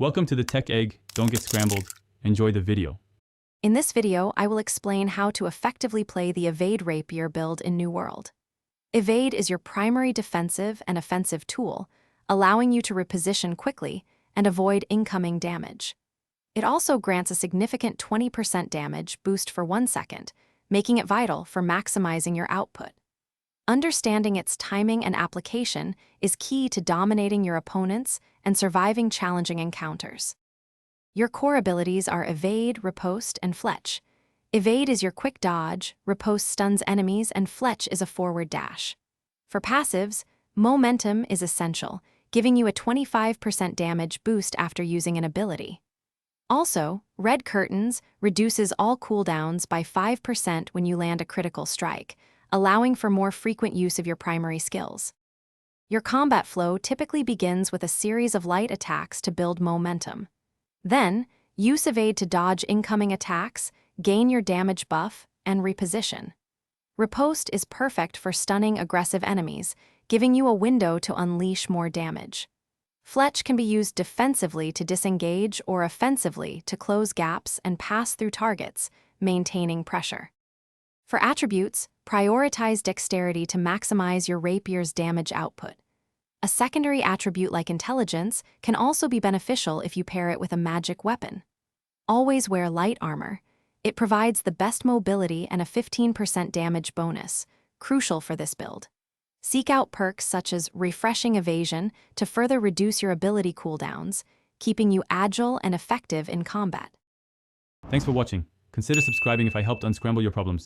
Welcome to the Tech Egg. Don't get scrambled. Enjoy the video. In this video, I will explain how to effectively play the Evade Rapier build in New World. Evade is your primary defensive and offensive tool, allowing you to reposition quickly and avoid incoming damage. It also grants a significant 20% damage boost for 1 second, making it vital for maximizing your output. Understanding its timing and application is key to dominating your opponents and surviving challenging encounters. Your core abilities are Evade, Riposte, and Fletch. Evade is your quick dodge, Riposte stuns enemies, and Fletch is a forward dash. For passives, Momentum is essential, giving you a 25% damage boost after using an ability. Also, Red Curtains reduces all cooldowns by 5% when you land a critical strike, allowing for more frequent use of your primary skills. Your combat flow typically begins with a series of light attacks to build momentum. Then, use Evade to dodge incoming attacks, gain your damage buff, and reposition. Riposte is perfect for stunning aggressive enemies, giving you a window to unleash more damage. Fletch can be used defensively to disengage or offensively to close gaps and pass through targets, maintaining pressure. For attributes, prioritize Dexterity to maximize your rapier's damage output. A secondary attribute like Intelligence can also be beneficial if you pair it with a magic weapon. Always wear light armor. It provides the best mobility and a 15% damage bonus, crucial for this build. Seek out perks such as Refreshing Evasion to further reduce your ability cooldowns, keeping you agile and effective in combat. Thanks for watching. Consider subscribing if I helped unscramble your problems.